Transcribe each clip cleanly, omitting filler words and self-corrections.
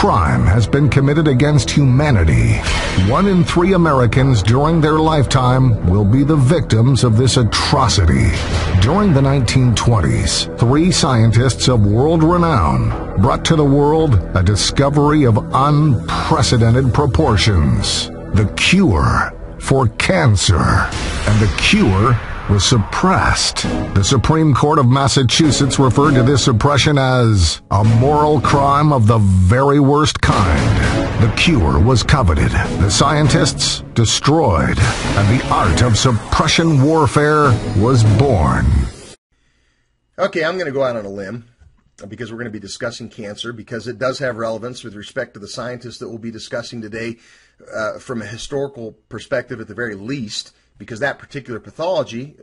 crime has been committed against humanity. 1 in 3 Americans during their lifetime will be the victims of this atrocity. During the 1920s, 3 scientists of world renown brought to the world a discovery of unprecedented proportions: the cure for cancer. And the cure was suppressed. The Supreme Court of Massachusetts referred to this suppression as a moral crime of the very worst kind. The cure was coveted, the scientists destroyed, and the art of suppression warfare was born. Okay, I'm going to go out on a limb because we're going to be discussing cancer, because it does have relevance with respect to the scientists that we'll be discussing today from a historical perspective at the very least, because that particular pathology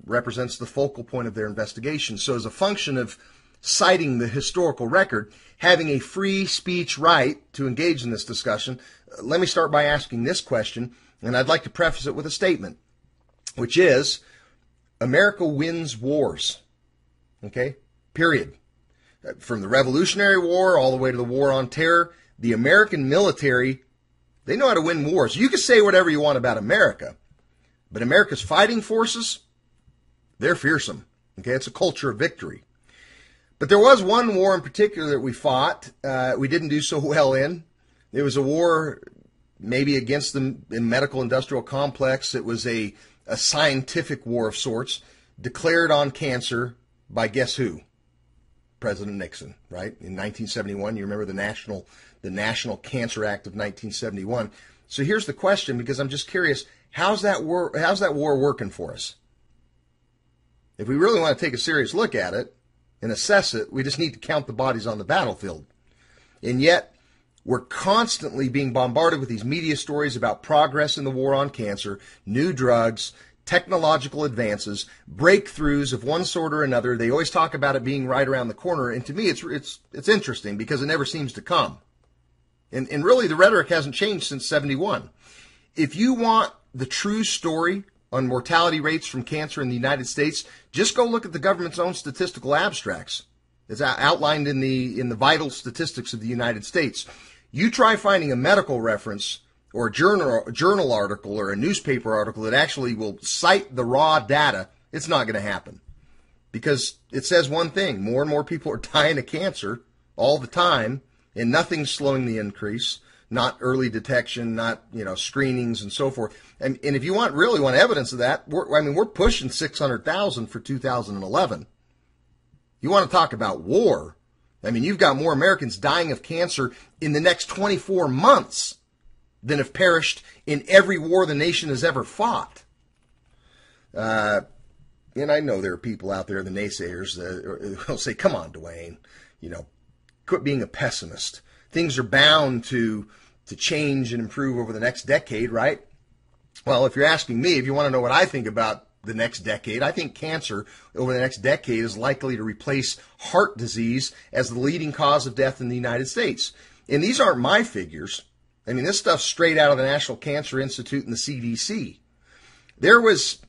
represents the focal point of their investigation. So as a function of citing the historical record, having a free speech right to engage in this discussion, let me start by asking this question, and I'd like to preface it with a statement, which is, America wins wars. Okay? Period. From the Revolutionary War all the way to the War on Terror, the American military, they know how to win wars. You can say whatever you want about America, but America's fighting forces, they're fearsome. Okay, it's a culture of victory. But there was one war in particular that we fought. We didn't do so well in. It was a war maybe against the medical industrial complex. It was a scientific war of sorts, declared on cancer by guess who? President Nixon, right? In 1971, you remember the National Cancer Act of 1971. So here's the question, because I'm just curious, how's that war working for us? If we really want to take a serious look at it and assess it, we just need to count the bodies on the battlefield. And yet, we're constantly being bombarded with these media stories about progress in the war on cancer, new drugs, technological advances, breakthroughs of one sort or another. They always talk about it being right around the corner, and to me it's interesting because it never seems to come. And really the rhetoric hasn't changed since 71. If you want the true story on mortality rates from cancer in the United States, just go look at the government's own statistical abstracts. It's outlined in the vital statistics of the United States. You try finding a medical reference or a journal article or a newspaper article that actually will cite the raw data, it's not going to happen. Because it says one thing: more and more people are dying of cancer all the time, and nothing's slowing the increase. Not early detection, not screenings and so forth. And if you really want evidence of that, we're pushing 600,000 for 2011. You want to talk about war? You've got more Americans dying of cancer in the next 24 months than have perished in every war the nation has ever fought. And I know there are people out there, the naysayers, who'll say, "Come on, Dwayne, quit being a pessimist. Things are bound to change and improve over the next decade, right?" Well, if you're asking me, if you want to know what I think about the next decade, I think cancer over the next decade is likely to replace heart disease as the leading cause of death in the United States. And these aren't my figures. This stuff's straight out of the National Cancer Institute and the CDC. There was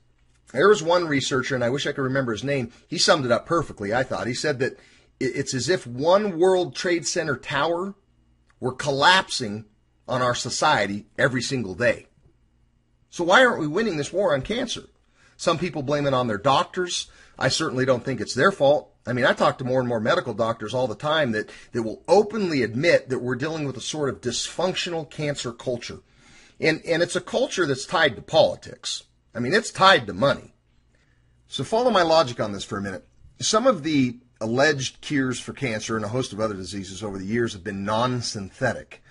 one researcher, and I wish I could remember his name. He summed it up perfectly, I thought. He said that it's as if one World Trade Center tower were collapsing on our society every single day. So why aren't we winning this war on cancer? Some people blame it on their doctors. I certainly don't think it's their fault. I talk to more and more medical doctors all the time that will openly admit that we're dealing with a sort of dysfunctional cancer culture. And it's a culture that's tied to politics. It's tied to money. So follow my logic on this for a minute. Some of the alleged cures for cancer and a host of other diseases over the years have been non-synthetic.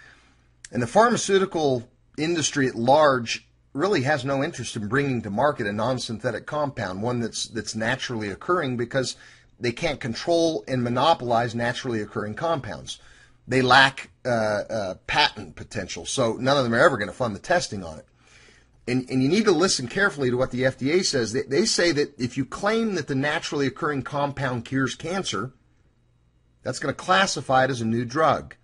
And the pharmaceutical industry at large really has no interest in bringing to market a non-synthetic compound, one that's naturally occurring, because they can't control and monopolize naturally occurring compounds. They lack patent potential, so none of them are ever going to fund the testing on it. And you need to listen carefully to what the FDA says. They say that if you claim that the naturally occurring compound cures cancer, that's going to classify it as a new drug.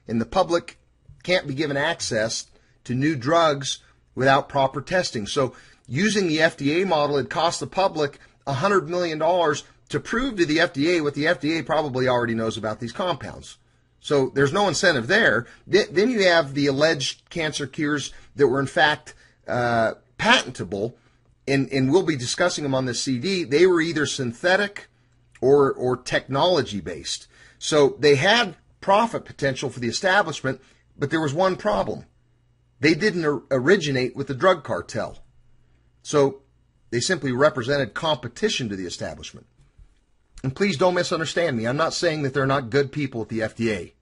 And the public can't be given access to new drugs without proper testing. So using the FDA model, it costs the public $100 million to prove to the FDA what the FDA probably already knows about these compounds. So there's no incentive there. Then you have the alleged cancer cures that were in fact patentable, and we'll be discussing them on this CD. They were either synthetic or technology based. So they had profit potential for the establishment, but there was one problem. They didn't originate with the drug cartel. So they simply represented competition to the establishment. And please don't misunderstand me. I'm not saying that they're not good people at the FDA,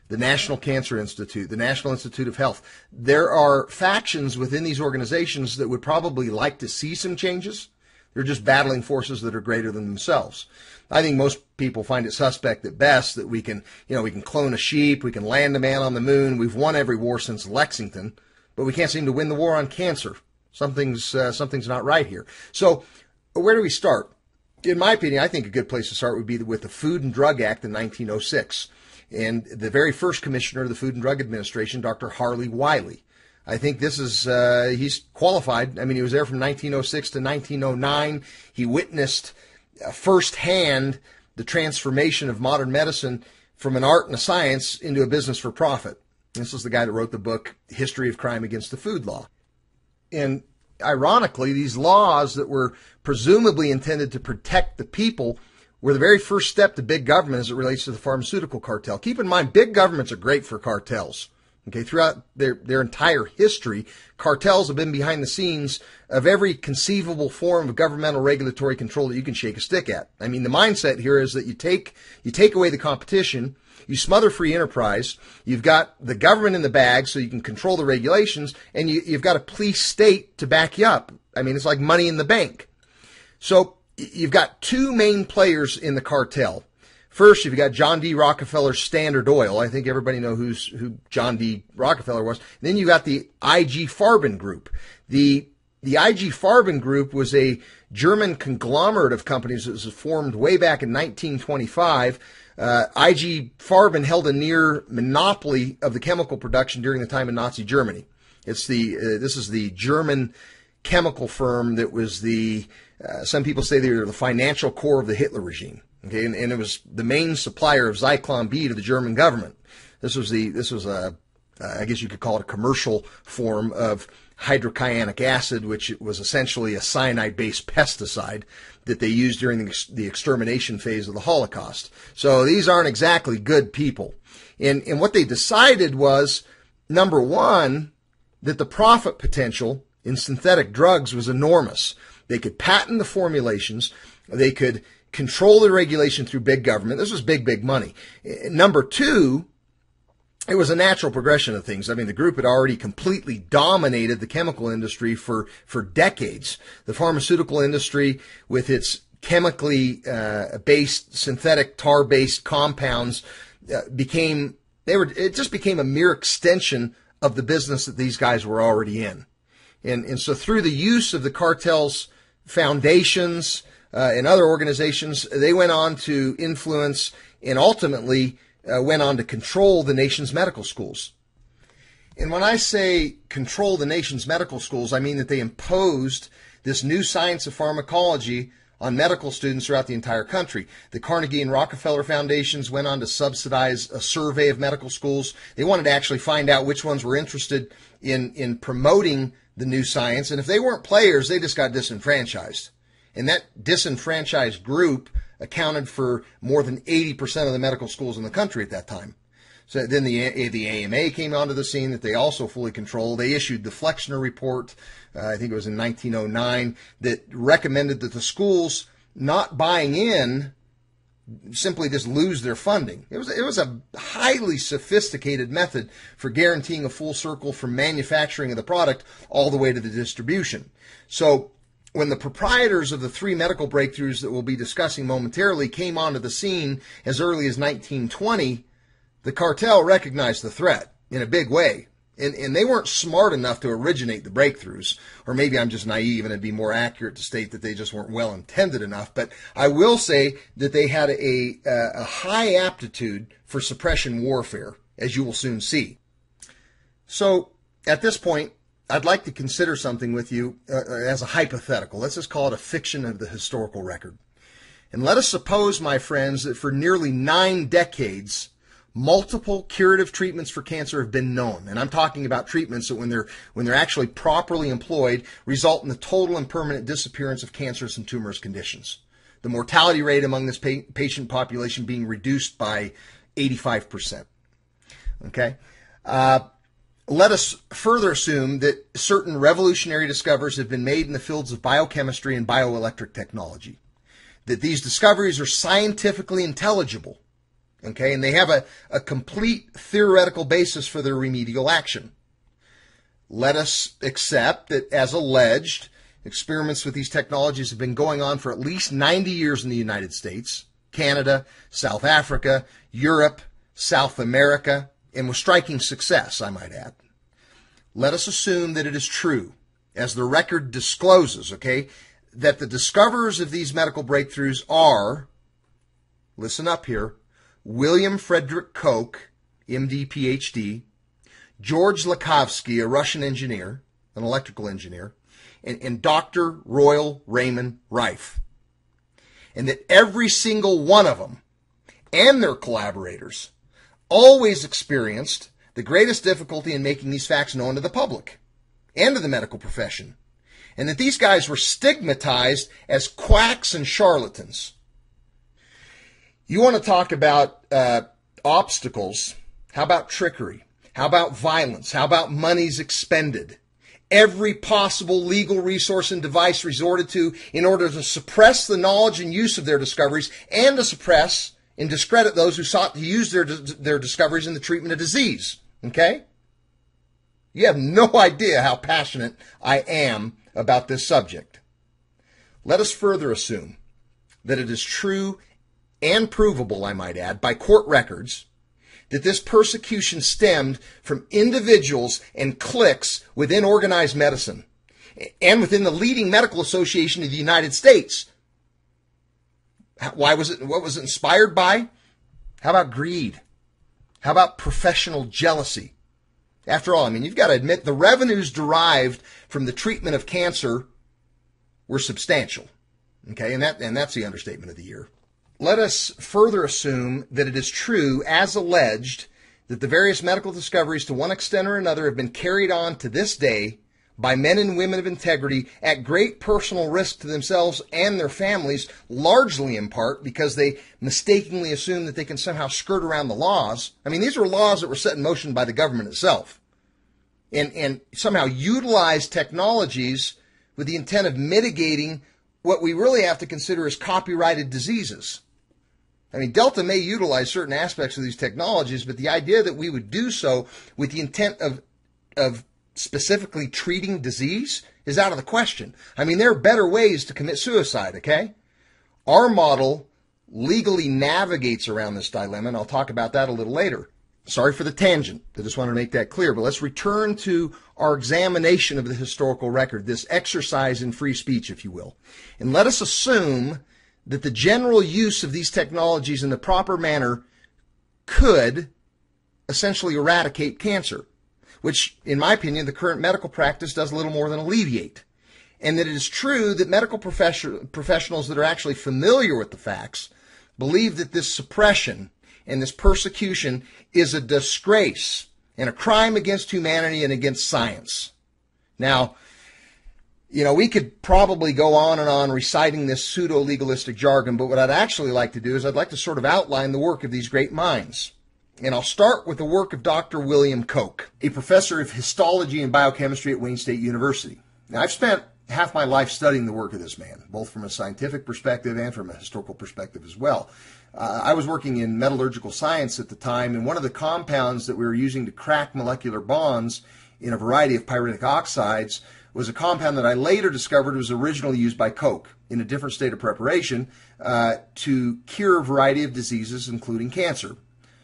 the National Cancer Institute, the National Institute of Health. There are factions within these organizations that would probably like to see some changes. They're just battling forces that are greater than themselves. I think most people find it suspect at best that we can clone a sheep, we can land a man on the moon. We've won every war since Lexington, but we can't seem to win the war on cancer. Something's not right here. So where do we start? In my opinion, I think a good place to start would be with the Food and Drug Act in 1906. And the very first commissioner of the Food and Drug Administration, Dr. Harley Wiley. I think this is, he's qualified. I mean, he was there from 1906 to 1909. He witnessed firsthand the transformation of modern medicine from an art and a science into a business for profit. This is the guy that wrote the book, History of Crime Against the Food Law. And ironically, these laws that were presumably intended to protect the people were the very first step to big government as it relates to the pharmaceutical cartel. Keep in mind, big governments are great for cartels. Okay, throughout their entire history, cartels have been behind the scenes of every conceivable form of governmental regulatory control that you can shake a stick at. I mean, the mindset here is that you take away the competition, you smother free enterprise, you've got the government in the bag so you can control the regulations, and you've got a police state to back you up. I mean, it's like money in the bank. So you've got two main players in the cartel. First, you've got John D. Rockefeller's Standard Oil. I think everybody knows who John D. Rockefeller was. Then you got the IG Farben Group. The IG Farben Group was a German conglomerate of companies that was formed way back in 1925. IG Farben held a near monopoly of the chemical production during the time of Nazi Germany. This is the German chemical firm that was some people say they were the financial core of the Hitler regime. Okay, and it was the main supplier of Zyklon B to the German government. This was I guess you could call it a commercial form of hydrocyanic acid, which was essentially a cyanide-based pesticide that they used during the extermination phase of the Holocaust. So these aren't exactly good people. And what they decided was, number one, that the profit potential in synthetic drugs was enormous. They could patent the formulations. They could control the regulation through big government. This was big, big money. Number two, it was a natural progression of things. I mean, the group had already completely dominated the chemical industry for decades. The pharmaceutical industry, with its chemically based, synthetic tar-based compounds, it just became a mere extension of the business that these guys were already in. And so through the use of the cartel's foundations, and other organizations, they went on to influence and ultimately went on to control the nation's medical schools. And when I say control the nation's medical schools, I mean that they imposed this new science of pharmacology on medical students throughout the entire country. The Carnegie and Rockefeller Foundations went on to subsidize a survey of medical schools. They wanted to actually find out which ones were interested in promoting the new science. And if they weren't players, they just got disenfranchised. And that disenfranchised group accounted for more than 80% of the medical schools in the country at that time. So then the AMA came onto the scene that they also fully control. They issued the Flexner Report, I think it was in 1909, that recommended that the schools not buying in simply just lose their funding. It was a highly sophisticated method for guaranteeing a full circle from manufacturing of the product all the way to the distribution. So when the proprietors of the three medical breakthroughs that we'll be discussing momentarily came onto the scene as early as 1920, the cartel recognized the threat in a big way. And they weren't smart enough to originate the breakthroughs, or maybe I'm just naive and it'd be more accurate to state that they just weren't well intended enough. But I will say that they had a high aptitude for suppression warfare, as you will soon see. So at this point, I'd like to consider something with you as a hypothetical. Let's just call it a fiction of the historical record. And let us suppose, my friends, that for nearly 9 decades, Multiple curative treatments for cancer have been known, and I'm talking about treatments that when they're actually properly employed, result in the total and permanent disappearance of cancerous and tumorous conditions. The mortality rate among this patient population being reduced by 85%. Okay? Let us further assume that certain revolutionary discoveries have been made in the fields of biochemistry and bioelectric technology, that these discoveries are scientifically intelligible, okay, and they have a complete theoretical basis for their remedial action. Let us accept that, as alleged, experiments with these technologies have been going on for at least 90 years in the United States, Canada, South Africa, Europe, South America, and with striking success, I might add. Let us assume that it is true, as the record discloses, okay, that the discoverers of these medical breakthroughs are, listen up here, William Frederick Koch, MD, PhD, George Lakhovsky, a Russian engineer, an electrical engineer, and Dr. Royal Raymond Rife. And that every single one of them and their collaborators always experienced the greatest difficulty in making these facts known to the public and to the medical profession. And that these guys were stigmatized as quacks and charlatans. You want to talk about obstacles? How about trickery? How about violence? How about monies expended? Every possible legal resource and device resorted to in order to suppress the knowledge and use of their discoveries and to suppress and discredit those who sought to use their discoveries in the treatment of disease. Okay? You have no idea how passionate I am about this subject. Let us further assume that it is true and provable, I might add, by court records, that this persecution stemmed from individuals and cliques within organized medicine and within the leading medical association of the United States. Why was it? What was it inspired by? How about greed? How about professional jealousy? After all, I mean, you've got to admit the revenues derived from the treatment of cancer were substantial. Okay, and that's the understatement of the year. Let us further assume that it is true, as alleged, that the various medical discoveries to one extent or another have been carried on to this day by men and women of integrity at great personal risk to themselves and their families, largely in part because they mistakenly assume that they can somehow skirt around the laws. I mean, these were laws that were set in motion by the government itself and somehow utilized technologies with the intent of mitigating what we really have to consider as copyrighted diseases. I mean, Delta may utilize certain aspects of these technologies, but the idea that we would do so with the intent of specifically treating disease is out of the question. I mean, there are better ways to commit suicide, okay? Our model legally navigates around this dilemma, and I'll talk about that a little later. Sorry for the tangent. I just wanted to make that clear, but let's return to our examination of the historical record, this exercise in free speech, if you will. And let us assume that the general use of these technologies in the proper manner could essentially eradicate cancer, which, in my opinion, the current medical practice does little more than alleviate. And that it is true that medical professionals that are actually familiar with the facts believe that this suppression and this persecution is a disgrace and a crime against humanity and against science. Now, you know, we could probably go on and on reciting this pseudo-legalistic jargon, but what I'd actually like to do is I'd like to sort of outline the work of these great minds. And I'll start with the work of Dr. William Koch, a professor of histology and biochemistry at Wayne State University. Now, I've spent half my life studying the work of this man, both from a scientific perspective and from a historical perspective as well. I was working in metallurgical science at the time, and one of the compounds that we were using to crack molecular bonds in a variety of pyritic oxides was a compound that I later discovered was originally used by Koch in a different state of preparation to cure a variety of diseases, including cancer.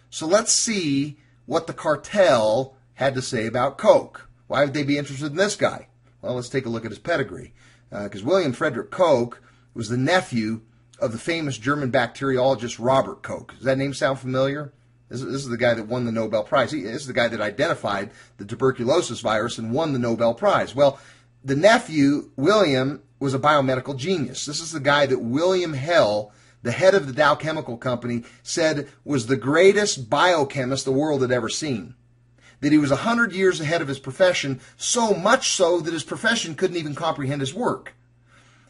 So let's see what the cartel had to say about Koch. Why would they be interested in this guy? Well, let's take a look at his pedigree. Because William Frederick Koch was the nephew of the famous German bacteriologist Robert Koch. Does that name sound familiar? This is the guy that won the Nobel Prize. This is the guy that identified the tuberculosis virus and won the Nobel Prize. Well, the nephew, William, was a biomedical genius. This is the guy that William Hell the head of the Dow Chemical Company, said was the greatest biochemist the world had ever seen. That he was 100 years ahead of his profession, so much so that his profession couldn't even comprehend his work.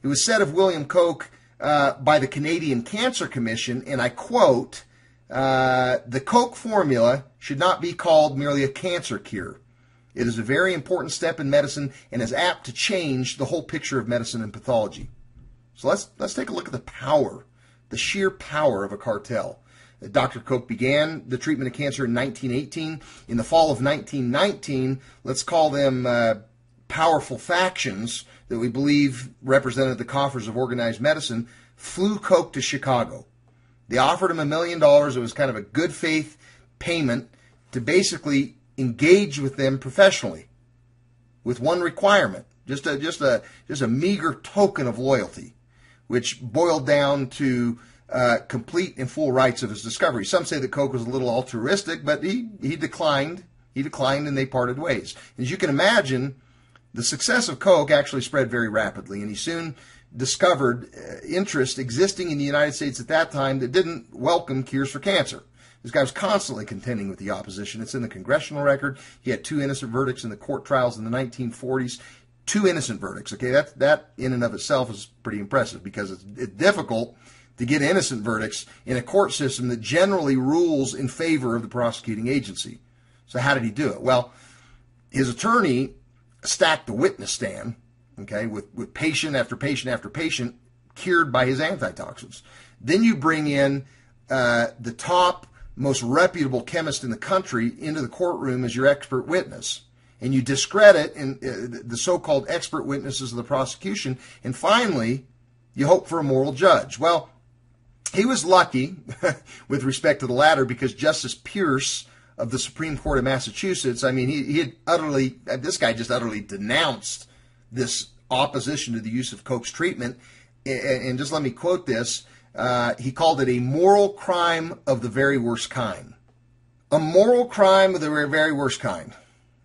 It was said of William Koch by the Canadian Cancer Commission, and I quote, the Koch formula should not be called merely a cancer cure. It is a very important step in medicine and is apt to change the whole picture of medicine and pathology. So let's take a look at the power, the sheer power of a cartel. Dr. Koch began the treatment of cancer in 1918. In the fall of 1919, let's call them powerful factions that we believe represented the coffers of organized medicine, flew Koch to Chicago. They offered him $1 million. It was kind of a good faith payment to basically engage with them professionally, with one requirement, just a meager token of loyalty, which boiled down to complete and full rights of his discovery. Some say that Koch was a little altruistic, but he declined. He declined, and they parted ways. As you can imagine, the success of Koch actually spread very rapidly, and he soon discovered interest existing in the United States at that time that didn't welcome cures for cancer. This guy was constantly contending with the opposition. It's in the congressional record. He had 2 innocent verdicts in the court trials in the 1940s. 2 innocent verdicts. Okay, that in and of itself is pretty impressive, because it's difficult to get innocent verdicts in a court system that generally rules in favor of the prosecuting agency. So how did he do it? Well, his attorney stacked the witness stand, okay, with patient after patient after patient cured by his antitoxins. Then you bring in the top, most reputable chemist in the country into the courtroom as your expert witness. And you discredit the so-called expert witnesses of the prosecution. And finally, you hope for a moral judge. Well, he was lucky with respect to the latter, because Justice Pierce of the Supreme Court of Massachusetts, I mean, he had this guy just utterly denounced this opposition to the use of Koch's treatment. And just let me quote this. He called it a moral crime of the very worst kind. A moral crime of the very worst kind.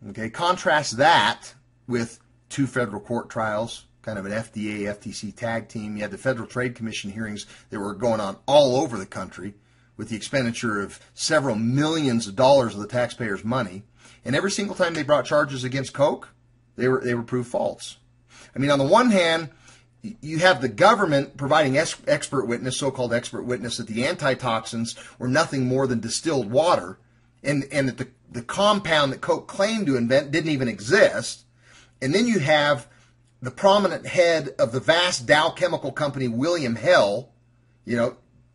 Okay, contrast that with 2 federal court trials, kind of an FDA, FTC tag team. You had the Federal Trade Commission hearings that were going on all over the country with the expenditure of several millions of dollars of the taxpayers' money. And every single time they brought charges against Koch, they were proved false. I mean, on the one hand, you have the government providing expert witness, so-called expert witness, that the antitoxins were nothing more than distilled water, and that the compound that Koch claimed to invent didn't even exist. And then you have the prominent head of the vast Dow Chemical Company, William Hell,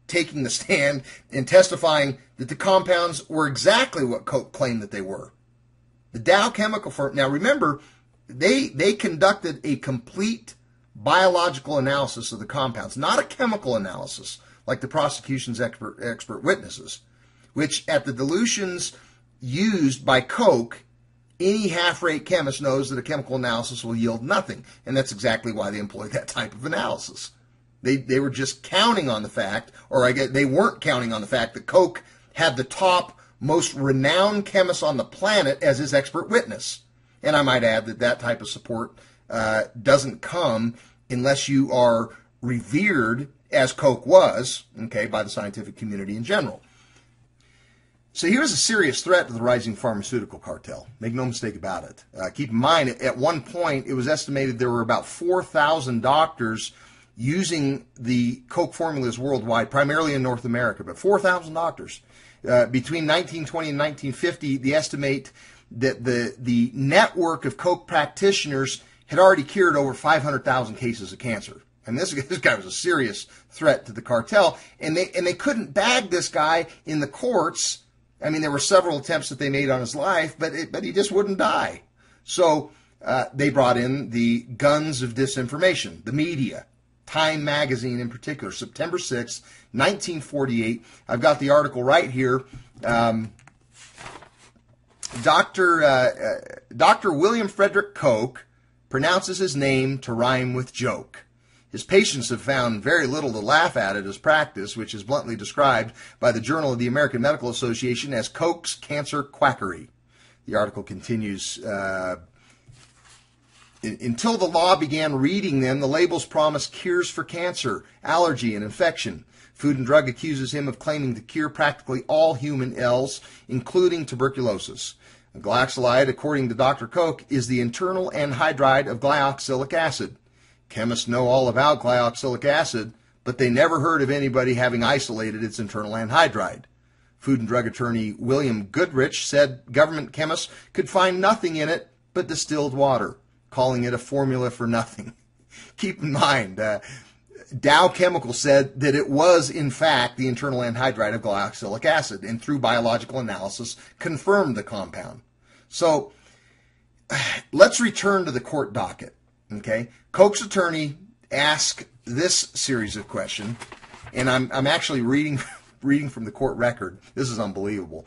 taking the stand and testifying that the compounds were exactly what Koch claimed that they were. The Dow Chemical firm, now remember, they conducted a complete biological analysis of the compounds, not a chemical analysis like the prosecution's expert witnesses, which at the dilutions used by Koch, any half-rate chemist knows that a chemical analysis will yield nothing. And that's exactly why they employed that type of analysis. They were just counting on the fact, or I guess they weren't counting on the fact, that Koch had the top, most renowned chemist on the planet as his expert witness. And I might add that type of support doesn't come unless you are revered, as Koch was, okay, by the scientific community in general. So here's a serious threat to the rising pharmaceutical cartel. Make no mistake about it. Keep in mind, at one point, it was estimated there were about 4,000 doctors using the Koch formulas worldwide, primarily in North America, but 4,000 doctors. Between 1920 and 1950, they estimate that the network of Koch practitioners had already cured over 500,000 cases of cancer. And this guy was a serious threat to the cartel, and they couldn't bag this guy in the courts. I mean, there were several attempts that they made on his life, but he just wouldn't die. So they brought in the guns of disinformation, the media, Time magazine in particular, September 6, 1948. I've got the article right here. Dr. William Frederick Koch pronounces his name to rhyme with joke. His patients have found very little to laugh at his practice, which is bluntly described by the Journal of the American Medical Association as Koch's cancer quackery. The article continues, Until the law began reading them, the labels promised cures for cancer, allergy, and infection. Food and Drug accuses him of claiming to cure practically all human ills, including tuberculosis. Glyxolide, according to Dr. Koch, is the internal anhydride of glyoxylic acid. Chemists know all about glyoxylic acid, but they never heard of anybody having isolated its internal anhydride. Food and Drug attorney William Goodrich said government chemists could find nothing in it but distilled water, calling it a formula for nothing. Keep in mind, Dow Chemical said that it was, in fact, the internal anhydride of glyoxylic acid, and through biological analysis confirmed the compound. So let's return to the court docket. Okay, Koch's attorney asked this series of questions, and I'm actually reading from the court record. This is unbelievable.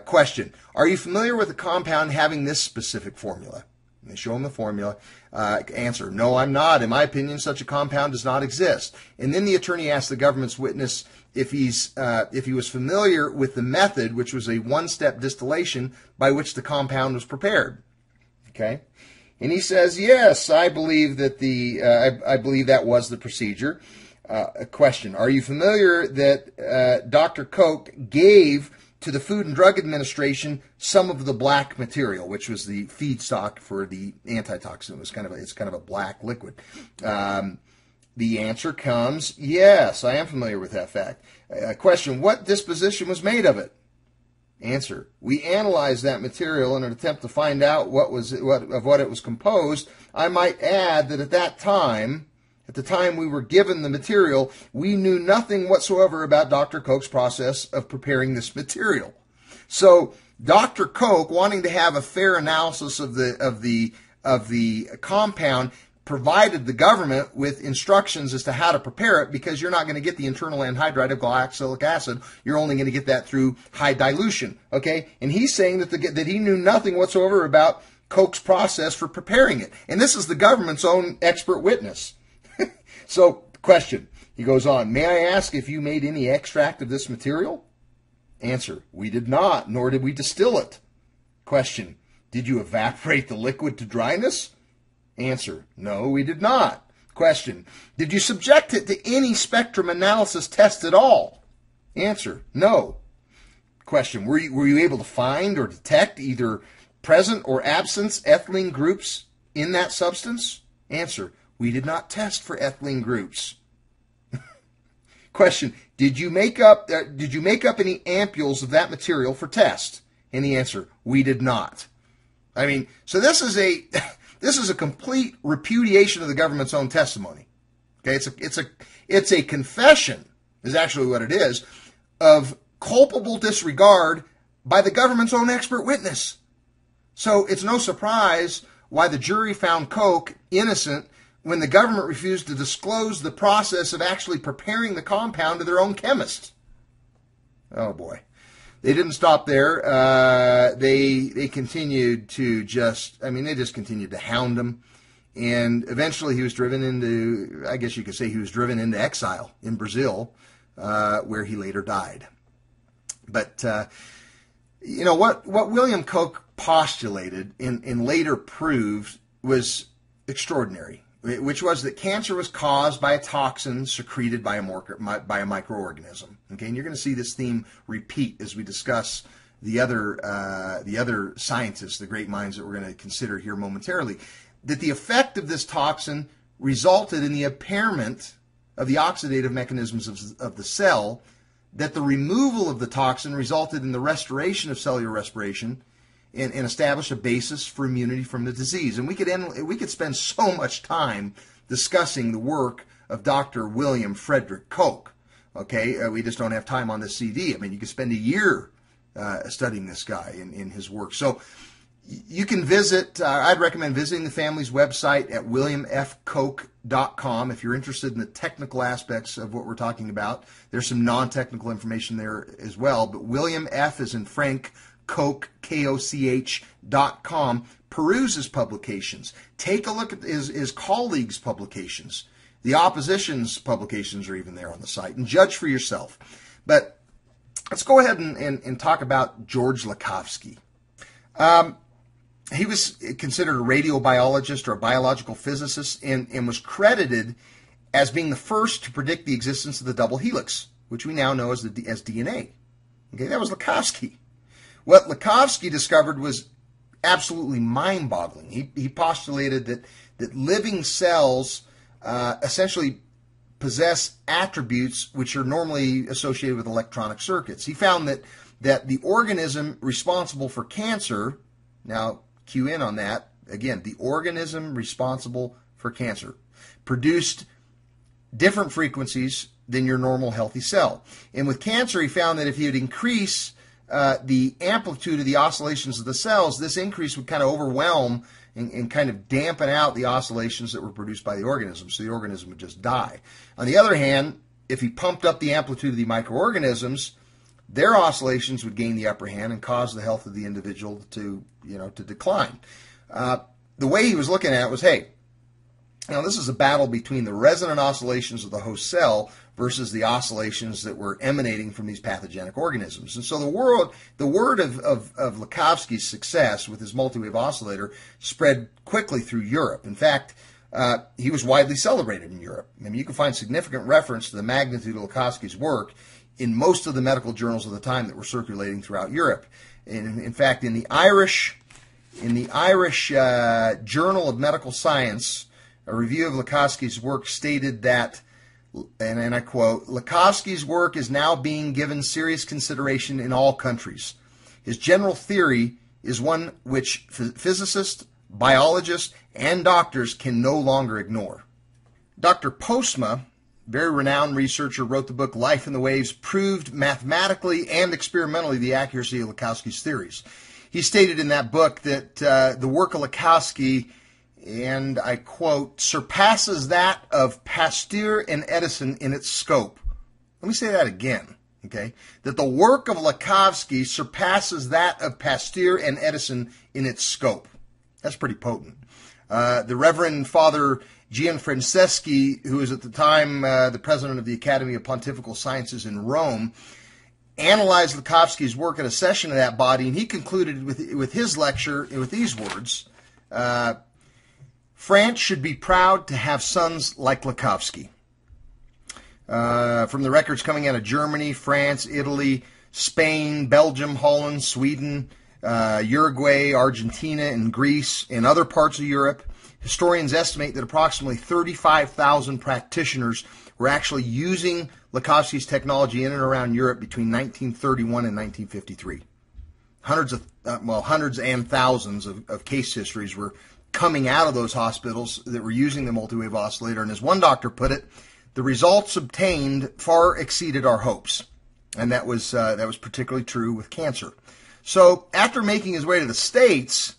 Question: are you familiar with a compound having this specific formula? And they show him the formula. Answer: no, I'm not. In my opinion, such a compound does not exist. And then the attorney asked the government's witness if he was familiar with the method, which was a one-step distillation by which the compound was prepared. Okay, and he says, yes, I believe that I believe that was the procedure. A question: are you familiar that Dr. Koch gave to the Food and Drug Administration some of the black material, which was the feedstock for the antitoxin? It's kind of a black liquid. The answer comes, yes, I am familiar with that fact. Question: what disposition was made of it? Answer: we analyzed that material in an attempt to find out of what it was composed. I might add that at the time we were given the material, we knew nothing whatsoever about Dr. Koch's process of preparing this material. So Dr. Koch, wanting to have a fair analysis of the compound, provided the government with instructions as to how to prepare it, because you're not going to get the internal anhydride of glyoxylic acid. You're only going to get that through high dilution. Okay, and he's saying that he knew nothing whatsoever about Koch's process for preparing it, and this is the government's own expert witness. So, question. He goes on, may I ask if you made any extract of this material? Answer: we did not, nor did we distill it. Question: did you evaporate the liquid to dryness? Answer: no, we did not. Question: did you subject it to any spectrum analysis test at all? Answer: no. Question: were you able to find or detect either present or absent ethylene groups in that substance? Answer: we did not test for ethylene groups. Question: did you make up any ampules of that material for test? And the answer: we did not. I mean, so this is a complete repudiation of the government's own testimony. Okay, it's a confession, is actually what it is, of culpable disregard by the government's own expert witness. So it's no surprise why the jury found Koch innocent when the government refused to disclose the process of actually preparing the compound to their own chemist. Oh boy. They didn't stop there. They continued to just continued to hound him. And eventually he was driven into, I guess you could say he was driven into exile in Brazil, where he later died. But, what William Koch postulated and later proved was extraordinary, which was that cancer was caused by a toxin secreted by a microorganism. Okay, and you're going to see this theme repeat as we discuss the other scientists, the great minds that we're going to consider here momentarily. That the effect of this toxin resulted in the impairment of the oxidative mechanisms of the cell. That the removal of the toxin resulted in the restoration of cellular respiration and establish a basis for immunity from the disease. And we could spend so much time discussing the work of Dr. William Frederick Koch. Okay, we just don't have time on this CD. I mean, you could spend a year studying this guy in his work. So you can visit, I'd recommend visiting the family's website at williamfkoch.com if you're interested in the technical aspects of what we're talking about. There's some non-technical information there as well, but William F. as in Frank, Koch, KOCH.com. Peruse his publications. Take a look at his colleagues' publications. The opposition's publications are even there on the site, and judge for yourself. But let's go ahead and talk about George Lakhovsky. he was considered a radiobiologist or a biological physicist and was credited as being the first to predict the existence of the double helix, which we now know as DNA. Okay, that was Lakhovsky. What Lakhovsky discovered was absolutely mind-boggling. He postulated that living cells essentially possess attributes which are normally associated with electronic circuits. He found that the organism responsible for cancer, now cue in on that, again, the organism responsible for cancer, produced different frequencies than your normal healthy cell. And with cancer, he found that if he would increase the amplitude of the oscillations of the cells, this increase would kind of overwhelm and kind of dampen out the oscillations that were produced by the organism, so the organism would just die. On the other hand, if he pumped up the amplitude of the microorganisms, their oscillations would gain the upper hand and cause the health of the individual to decline. The way he was looking at it was, hey, now this is a battle between the resonant oscillations of the host cell versus the oscillations that were emanating from these pathogenic organisms. And so the word of Lakhovsky's success with his multi-wave oscillator spread quickly through Europe. In fact, he was widely celebrated in Europe. I mean, you can find significant reference to the magnitude of Lakhovsky's work in most of the medical journals of the time that were circulating throughout Europe. And in fact, in the Irish Journal of Medical Science, a review of Lakhovsky's work stated that, and I quote, "Lakhovsky's work is now being given serious consideration in all countries. His general theory is one which physicists, biologists, and doctors can no longer ignore." Dr. Postma, very renowned researcher, wrote the book Life in the Waves, proved mathematically and experimentally the accuracy of Lakhovsky's theories. He stated in that book that the work of Lakhovsky, and I quote, "surpasses that of Pasteur and Edison in its scope." Let me say that again, okay? That the work of Lakhovsky surpasses that of Pasteur and Edison in its scope. That's pretty potent. The Reverend Father Gianfranceschi, who was at the time the president of the Academy of Pontifical Sciences in Rome, analyzed Lakhovsky's work at a session of that body, and he concluded with his lecture with these words, "France should be proud to have sons like Lakhovsky." From the records coming out of Germany, France, Italy, Spain, Belgium, Holland, Sweden, Uruguay, Argentina, and Greece, and other parts of Europe, historians estimate that approximately 35,000 practitioners were actually using Lakhovsky's technology in and around Europe between 1931 and 1953. Hundreds and thousands of case histories were coming out of those hospitals that were using the multi-wave oscillator. And as one doctor put it, the results obtained far exceeded our hopes. And that was particularly true with cancer. So after making his way to the States,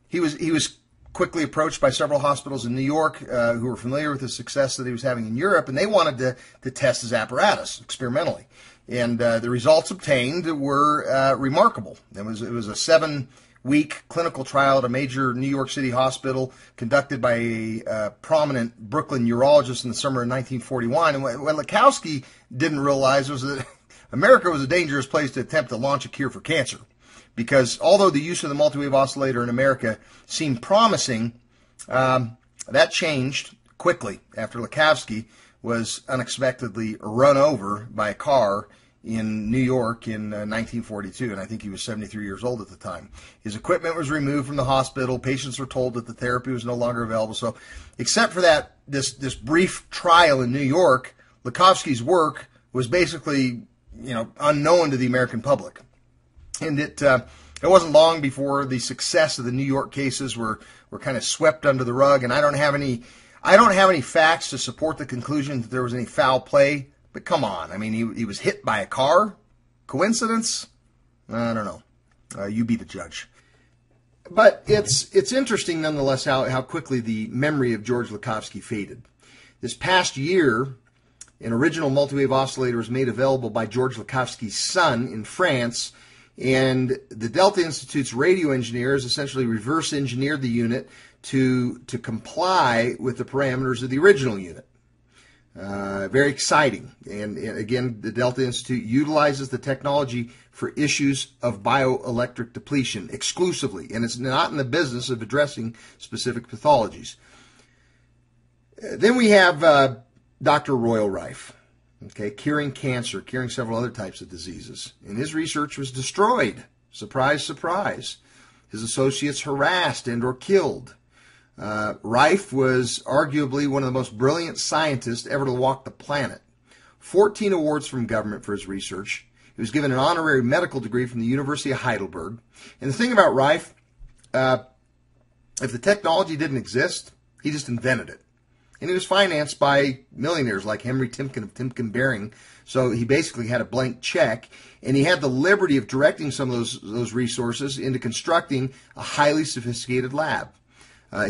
he was quickly approached by several hospitals in New York who were familiar with the success that he was having in Europe, and they wanted to test his apparatus experimentally. And the results obtained were remarkable. It was a 7-week clinical trial at a major New York City hospital conducted by a prominent Brooklyn urologist in the summer of 1941. And what Lakhovsky didn't realize was that America was a dangerous place to attempt to launch a cure for cancer. Because although the use of the multi-wave oscillator in America seemed promising, that changed quickly after Lakhovsky was unexpectedly run over by a car in New York in 1942, and I think he was 73 years old at the time. His equipment was removed from the hospital. Patients were told that the therapy was no longer available. So except for this brief trial in New York, Lakhovsky's work was basically unknown to the American public. And it wasn't long before the success of the New York cases were kind of swept under the rug. And I don't have any facts to support the conclusion that there was any foul play. But come on, I mean, he was hit by a car. Coincidence? I don't know. You be the judge. But it's interesting nonetheless how quickly the memory of George Lakhovsky faded. This past year, an original multi-wave oscillator was made available by George Lakhovsky's son in France. And the Delta Institute's radio engineers essentially reverse engineered the unit to comply with the parameters of the original unit. Very exciting. And again, the Delta Institute utilizes the technology for issues of bioelectric depletion exclusively, and it's not in the business of addressing specific pathologies. Then we have Dr. Royal Rife, okay, curing cancer, curing several other types of diseases. And his research was destroyed. Surprise, surprise. His associates harassed and or killed. Rife was arguably one of the most brilliant scientists ever to walk the planet. 14 awards from government for his research. He was given an honorary medical degree from the University of Heidelberg. And the thing about Rife, if the technology didn't exist, he just invented it. And he was financed by millionaires like Henry Timken of Timken Bearing. So he basically had a blank check, and he had the liberty of directing some of those resources into constructing a highly sophisticated lab.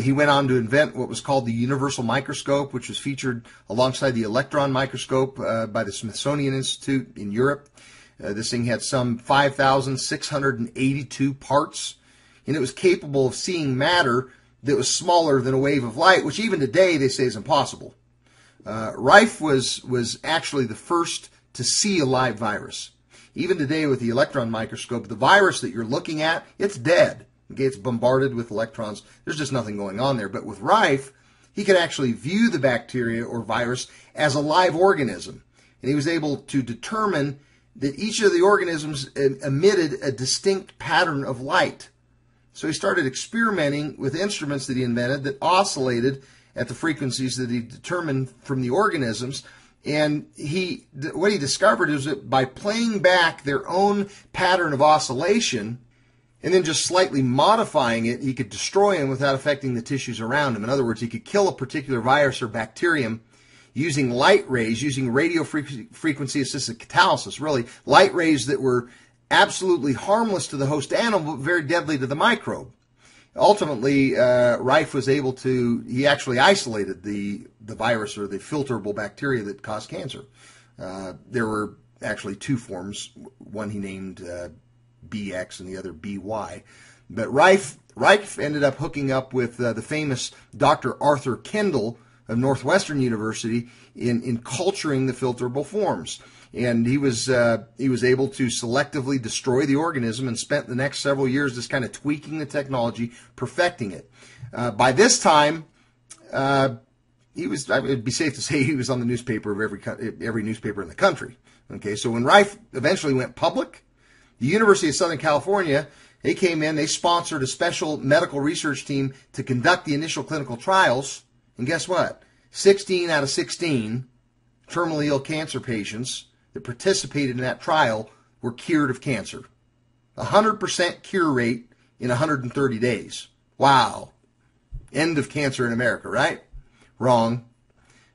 He went on to invent what was called the universal microscope, which was featured alongside the electron microscope by the Smithsonian Institute in Europe. This thing had some 5,682 parts, and it was capable of seeing matter that was smaller than a wave of light, which even today they say is impossible. Rife was actually the first to see a live virus. Even today with the electron microscope, the virus that you're looking at, it's dead. Okay, it's bombarded with electrons. There's just nothing going on there. But with Rife, he could actually view the bacteria or virus as a live organism. And he was able to determine that each of the organisms emitted a distinct pattern of light. So he started experimenting with instruments that he invented that oscillated at the frequencies that he determined from the organisms. And what he discovered is that by playing back their own pattern of oscillation and then just slightly modifying it, he could destroy them without affecting the tissues around him. In other words, he could kill a particular virus or bacterium using light rays, using radio frequency assisted catalysis, really light rays that were absolutely harmless to the host animal, but very deadly to the microbe. Ultimately, Rife was able to, he actually isolated the virus or the filterable bacteria that caused cancer. There were actually two forms, one he named BX and the other BY. But Rife ended up hooking up with the famous Dr. Arthur Kendall of Northwestern University in culturing the filterable forms. And he was able to selectively destroy the organism and spent the next several years just kind of tweaking the technology, perfecting it. By this time, it'd be safe to say he was on the newspaper of every newspaper in the country. Okay, so when Rife eventually went public, the University of Southern California, they came in, they sponsored a special medical research team to conduct the initial clinical trials. And guess what? 16 out of 16 terminally ill cancer patients that participated in that trial were cured of cancer. 100% cure rate in 130 days. Wow. End of cancer in America, right? Wrong.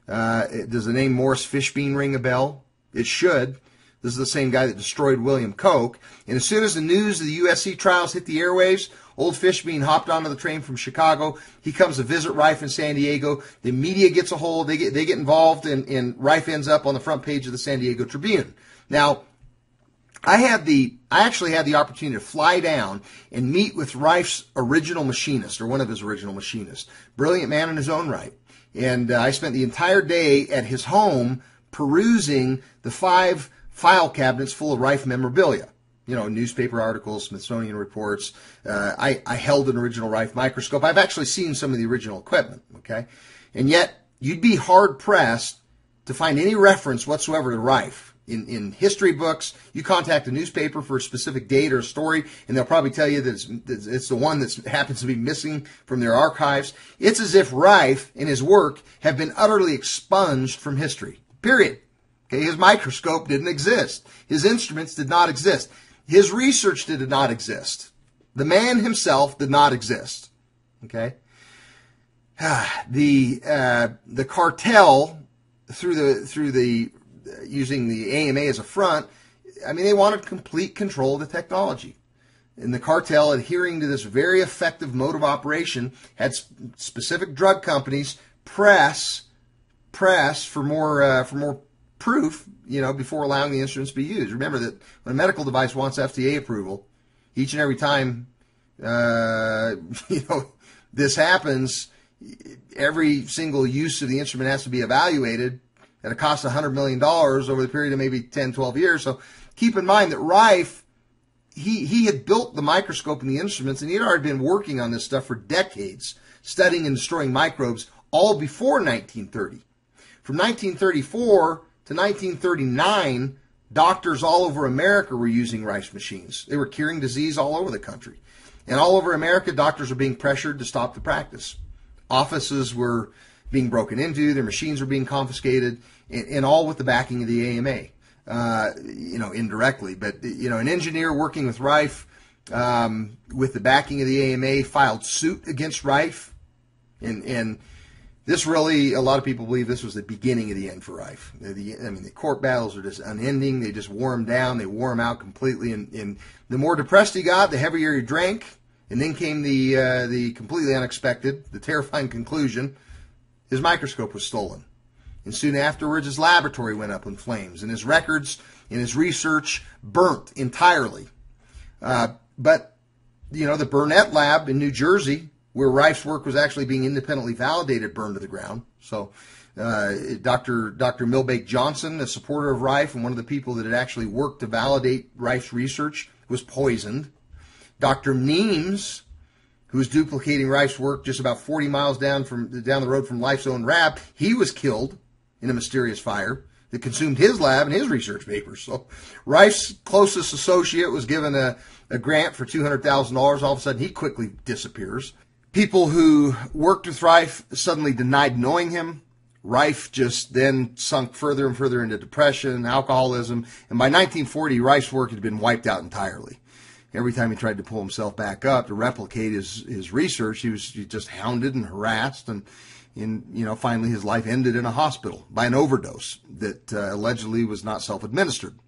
Does the name Morris Fishbein ring a bell? It should. This is the same guy that destroyed William Koch. And as soon as the news of the USC trials hit the airwaves, old Fishbein hopped onto the train from Chicago. He comes to visit Rife in San Diego. The media gets a hold. They get involved, and Rife ends up on the front page of the San Diego Tribune. Now, I actually had the opportunity to fly down and meet with Rife's original machinist, or one of his original machinists. Brilliant man in his own right. And I spent the entire day at his home perusing the 5 file cabinets full of Rife memorabilia. You know, newspaper articles, Smithsonian reports. I held an original Rife microscope. I've actually seen some of the original equipment, okay? And yet, you'd be hard-pressed to find any reference whatsoever to Rife. In history books, you contact a newspaper for a specific date or a story, and they'll probably tell you that it's the one that happens to be missing from their archives. It's as if Rife and his work have been utterly expunged from history, period. Okay, his microscope didn't exist. His instruments did not exist. His research did not exist. The man himself did not exist. Okay? The cartel, through the using the AMA as a front, I mean, they wanted complete control of the technology. And the cartel, adhering to this very effective mode of operation, had specific drug companies press for more proof, you know, before allowing the instruments to be used. Remember that when a medical device wants FDA approval, each and every time, this happens, every single use of the instrument has to be evaluated at a cost of $100 million over the period of maybe 10, 12 years. So keep in mind that Rife, he had built the microscope and the instruments, and he had already been working on this stuff for decades, studying and destroying microbes, all before 1930. From 1934 to 1939, doctors all over America were using Rife machines. They were curing disease all over the country. And all over America, doctors were being pressured to stop the practice. Offices were being broken into, their machines were being confiscated, and all with the backing of the AMA. Indirectly, but, an engineer working with Rife, with the backing of the AMA, filed suit against Rife. And this really, a lot of people believe this was the beginning of the end for Rife. The court battles are just unending. They just wore him down. They wore him out completely. And the more depressed he got, the heavier he drank. And then came the completely unexpected, the terrifying conclusion: his microscope was stolen. And soon afterwards, his laboratory went up in flames, and his records and his research burnt entirely. But the Burnett lab in New Jersey, where Rife's work was actually being independently validated, burned to the ground. So Dr. Milbank Johnson, a supporter of Rife and one of the people that had actually worked to validate Rife's research, was poisoned. Dr. Nemes, who was duplicating Rife's work just about 40 miles down the road from Rife's own lab, he was killed in a mysterious fire that consumed his lab and his research papers. So Rife's closest associate was given a grant for $200,000. All of a sudden, he quickly disappears. People who worked with Rife suddenly denied knowing him. Rife just then sunk further and further into depression, alcoholism, and by 1940, Rife's work had been wiped out entirely. Every time he tried to pull himself back up to replicate his research, he was just hounded and harassed, and finally his life ended in a hospital by an overdose that allegedly was not self-administered.